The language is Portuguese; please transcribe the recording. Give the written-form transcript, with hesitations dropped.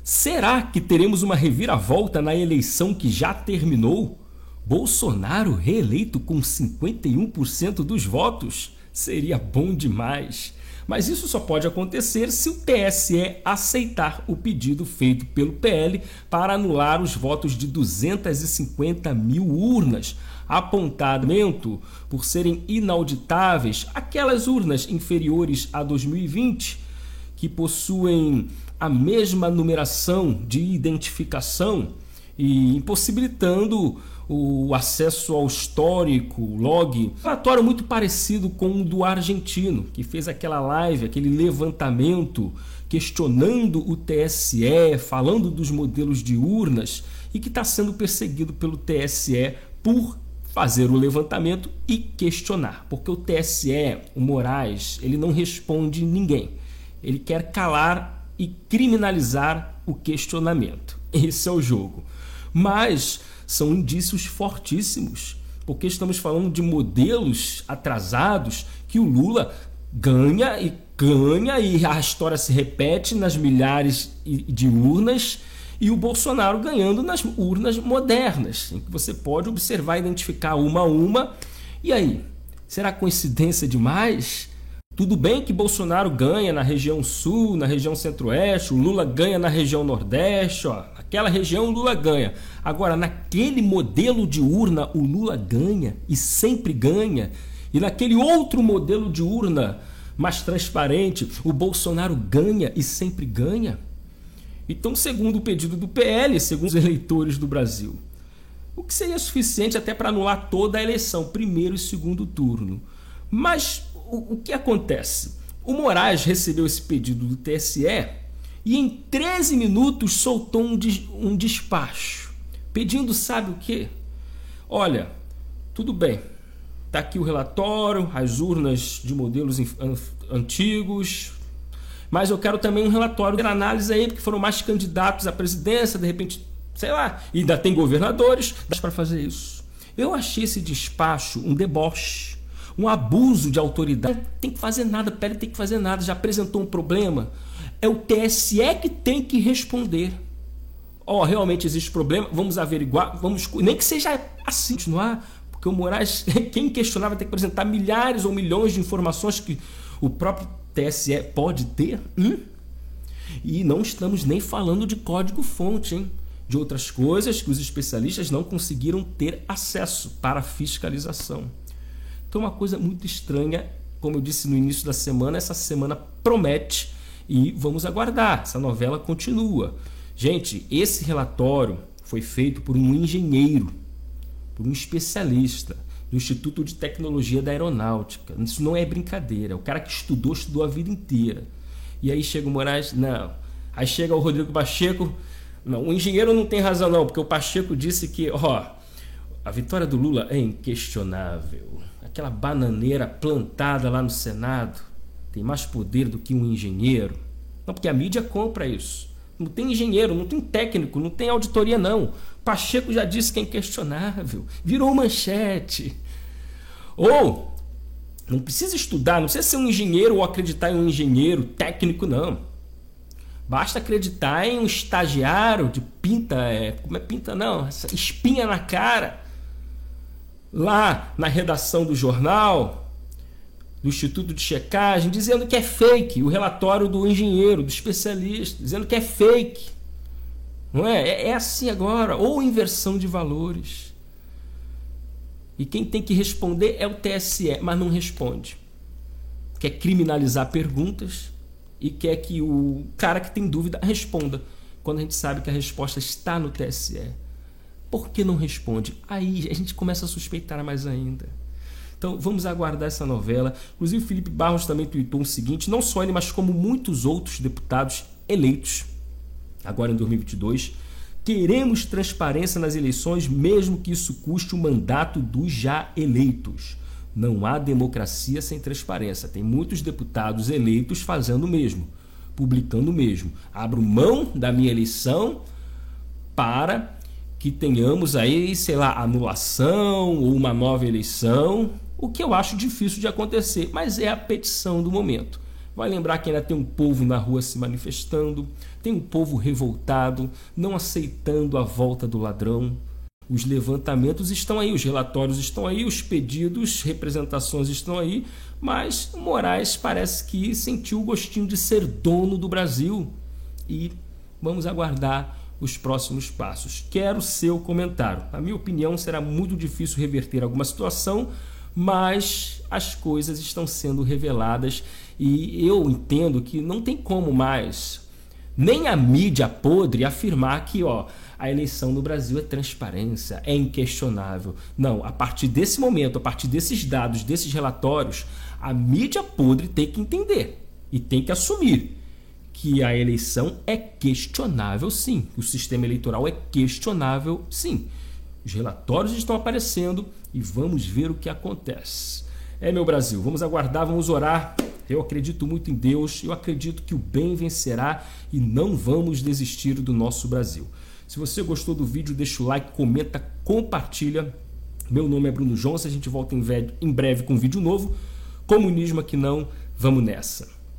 Será que teremos uma reviravolta na eleição que já terminou? Bolsonaro reeleito com 51% dos votos? Seria bom demais. Mas isso só pode acontecer se o TSE aceitar o pedido feito pelo PL para anular os votos de 250 mil urnas, apontamento por serem inauditáveis aquelas urnas inferiores a 2020, que possuem a mesma numeração de identificação e impossibilitando o acesso ao histórico, log. Um relatório muito parecido com o do argentino, que fez aquela live, aquele levantamento questionando o TSE, falando dos modelos de urnas e que está sendo perseguido pelo TSE por fazer o levantamento e questionar. Porque o TSE, o Moraes, ele não responde ninguém. Ele quer calar e criminalizar o questionamento. Esse é o jogo. Mas são indícios fortíssimos, porque estamos falando de modelos atrasados que o Lula ganha e a história se repete nas milhares de urnas e o Bolsonaro ganhando nas urnas modernas, em que você pode observar e identificar uma a uma. E aí, será coincidência demais? Tudo bem que Bolsonaro ganha na região sul, na região centro-oeste, o Lula ganha na região nordeste, aquela região o Lula ganha. Agora, naquele modelo de urna, o Lula ganha e sempre ganha. E naquele outro modelo de urna mais transparente, o Bolsonaro ganha e sempre ganha. Então, segundo o pedido do PL, segundo os eleitores do Brasil, o que seria suficiente até para anular toda a eleição, primeiro e segundo turno. Mas o que acontece? O Moraes recebeu esse pedido do TSE e em 13 minutos soltou um despacho, pedindo sabe o quê? Olha, tudo bem, está aqui o relatório, as urnas de modelos antigos, mas eu quero também um relatório de análise aí, porque foram mais candidatos à presidência, de repente, sei lá, e ainda tem governadores, dá para fazer isso. Eu achei esse despacho um deboche, um abuso de autoridade. Tem que fazer nada, PL tem que fazer nada, já apresentou um problema. É o TSE que tem que responder. Realmente existe problema, vamos averiguar, nem que seja assim, continuar, porque o Moraes, quem questionar vai ter que apresentar milhares ou milhões de informações que o próprio TSE pode ter. E não estamos nem falando de código-fonte, hein? De outras coisas que os especialistas não conseguiram ter acesso para fiscalização. Então, uma coisa muito estranha, como eu disse no início da semana, essa semana promete e vamos aguardar, essa novela continua. Gente, esse relatório foi feito por um engenheiro, por um especialista do Instituto de Tecnologia da Aeronáutica. Isso não é brincadeira, é o cara que estudou a vida inteira. E aí chega o Moraes, não. Aí chega o Rodrigo Pacheco, não, o engenheiro não tem razão não, porque o Pacheco disse que, a vitória do Lula é inquestionável. Aquela bananeira plantada lá no Senado tem mais poder do que um engenheiro. Não, porque a mídia compra isso. Não tem engenheiro, não tem técnico, não tem auditoria não. Pacheco já disse que é inquestionável. Virou manchete. Ou, não precisa estudar, não precisa ser um engenheiro ou acreditar em um engenheiro técnico, não. Basta acreditar em um estagiário de espinha na cara. Lá na redação do jornal, do Instituto de Checagem, dizendo que é fake, o relatório do engenheiro, do especialista, dizendo que é fake. Não é? É assim agora, ou inversão de valores. E quem tem que responder é o TSE, mas não responde. Quer criminalizar perguntas e quer que o cara que tem dúvida responda, quando a gente sabe que a resposta está no TSE. Por que não responde? Aí a gente começa a suspeitar mais ainda. Então vamos aguardar essa novela. Inclusive o Felipe Barros também tweetou o seguinte, não só ele, mas como muitos outros deputados eleitos, agora em 2022, queremos transparência nas eleições, mesmo que isso custe o mandato dos já eleitos. Não há democracia sem transparência. Tem muitos deputados eleitos fazendo o mesmo, publicando o mesmo. Abro mão da minha eleição para que tenhamos aí, sei lá, anulação ou uma nova eleição, o que eu acho difícil de acontecer, mas é a petição do momento. Vai lembrar que ainda tem um povo na rua se manifestando, tem um povo revoltado, não aceitando a volta do ladrão. Os levantamentos estão aí, os relatórios estão aí, os pedidos, representações estão aí, mas Moraes parece que sentiu o gostinho de ser dono do Brasil. E vamos aguardar os próximos passos. Quero seu comentário. Na minha opinião, será muito difícil reverter alguma situação, mas as coisas estão sendo reveladas e eu entendo que não tem como mais nem a mídia podre afirmar que a eleição no Brasil é transparência, é inquestionável. Não, a partir desse momento, a partir desses dados, desses relatórios, a mídia podre tem que entender e tem que assumir que a eleição é questionável sim, o sistema eleitoral é questionável sim. Os relatórios estão aparecendo e vamos ver o que acontece. Meu Brasil, vamos aguardar, vamos orar. Eu acredito muito em Deus, eu acredito que o bem vencerá e não vamos desistir do nosso Brasil. Se você gostou do vídeo, deixa o like, comenta, compartilha. Meu nome é Bruno Jones, a gente volta em breve com um vídeo novo. Comunismo aqui não, vamos nessa.